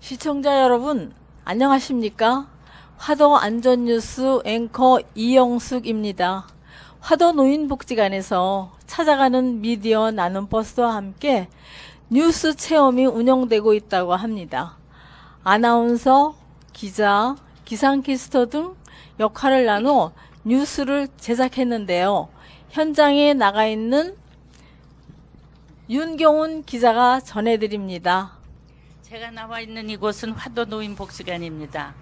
시청자 여러분, 안녕하십니까? 화도 안전뉴스 앵커 이영숙입니다. 화도 노인복지관에서 찾아가는 미디어 나눔 버스와 함께 뉴스 체험이 운영되고 있다고 합니다. 아나운서, 기자, 기상캐스터 등 역할을 나눠 뉴스를 제작했는데요. 현장에 나가 있는 윤경훈 기자가 전해드립니다. 제가 나와 있는 이곳은 화도 노인복지관입니다.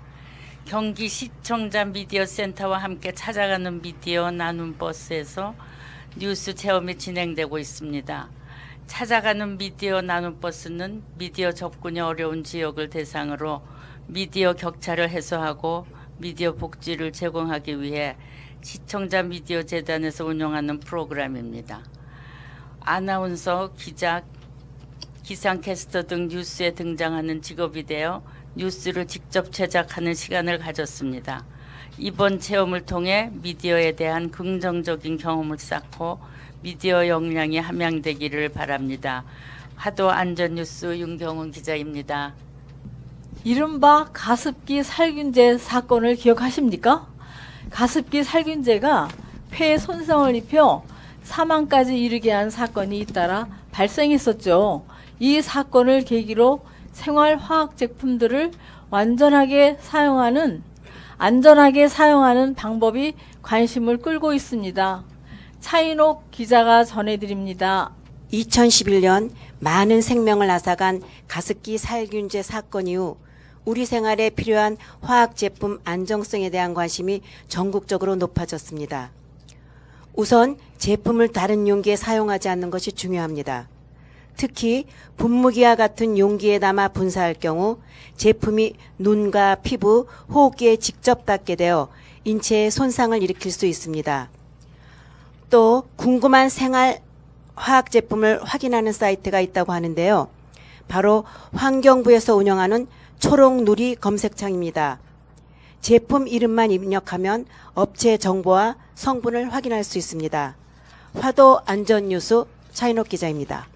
경기 시청자 미디어 센터와 함께 찾아가는 미디어 나눔 버스에서 뉴스 체험이 진행되고 있습니다. 찾아가는 미디어 나눔 버스는 미디어 접근이 어려운 지역을 대상으로 미디어 격차를 해소하고 미디어 복지를 제공하기 위해 시청자 미디어 재단에서 운영하는 프로그램입니다. 아나운서, 기자, 기상캐스터 등 뉴스에 등장하는 직업이 되어 뉴스를 직접 제작하는 시간을 가졌습니다. 이번 체험을 통해 미디어에 대한 긍정적인 경험을 쌓고 미디어 역량이 함양되기를 바랍니다. 화도 안전뉴스 윤경훈 기자입니다. 이른바 가습기 살균제 사건을 기억하십니까? 가습기 살균제가 폐에 손상을 입혀 사망까지 이르게 한 사건이 잇따라 발생했었죠. 이 사건을 계기로 생활화학 제품들을 안전하게 사용하는 방법이 관심을 끌고 있습니다. 차인옥 기자가 전해드립니다. 2011년 많은 생명을 앗아간 가습기 살균제 사건 이후 우리 생활에 필요한 화학 제품 안정성에 대한 관심이 전국적으로 높아졌습니다. 우선 제품을 다른 용기에 사용하지 않는 것이 중요합니다. 특히 분무기와 같은 용기에 담아 분사할 경우 제품이 눈과 피부, 호흡기에 직접 닿게 되어 인체에 손상을 일으킬 수 있습니다. 또 궁금한 생활 화학 제품을 확인하는 사이트가 있다고 하는데요. 바로 환경부에서 운영하는 초록 누리 검색창입니다. 제품 이름만 입력하면 업체 정보와 성분을 확인할 수 있습니다. 화도 안전뉴스 차인옥 기자입니다.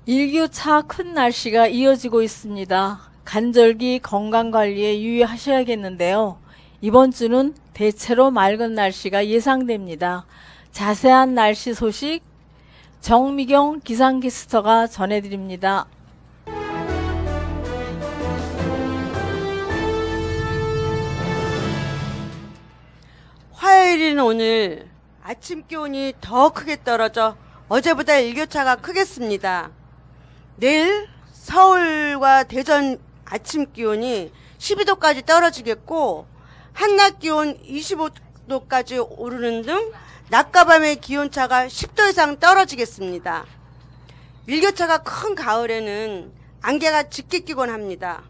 일교차 큰 날씨가 이어지고 있습니다. 간절기 건강관리에 유의하셔야겠는데요. 이번 주는 대체로 맑은 날씨가 예상됩니다. 자세한 날씨 소식 정미경 기상캐스터가 전해드립니다. 화요일인 오늘 아침 기온이 더 크게 떨어져 어제보다 일교차가 크겠습니다. 내일 서울과 대전 아침 기온이 12도까지 떨어지겠고 한낮 기온 25도까지 오르는 등 낮과 밤의 기온차가 10도 이상 떨어지겠습니다. 일교차가 큰 가을에는 안개가 짙게 끼곤 합니다.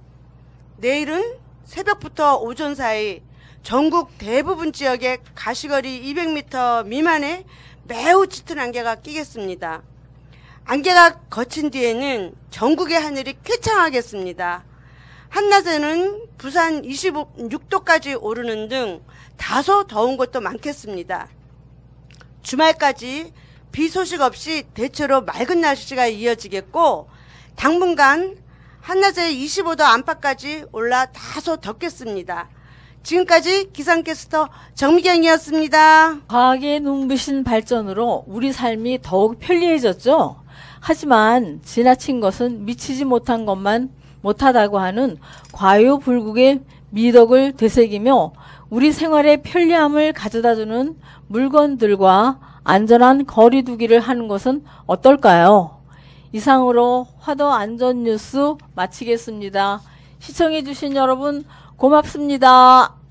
내일은 새벽부터 오전 사이 전국 대부분 지역에 가시거리 200m 미만의 매우 짙은 안개가 끼겠습니다. 안개가 거친 뒤에는 전국의 하늘이 쾌창하겠습니다. 한낮에는 부산 26도까지 오르는 등 다소 더운 곳도 많겠습니다. 주말까지 비 소식 없이 대체로 맑은 날씨가 이어지겠고 당분간 한낮에 25도 안팎까지 올라 다소 덥겠습니다. 지금까지 기상캐스터 정미경이었습니다. 과학의 눈부신 발전으로 우리 삶이 더욱 편리해졌죠. 하지만 지나친 것은 미치지 못한 것만 못하다고 하는 과유불급의 미덕을 되새기며 우리 생활의 편리함을 가져다주는 물건들과 안전한 거리 두기를 하는 것은 어떨까요? 이상으로 화도 안전뉴스 마치겠습니다. 시청해주신 여러분 고맙습니다.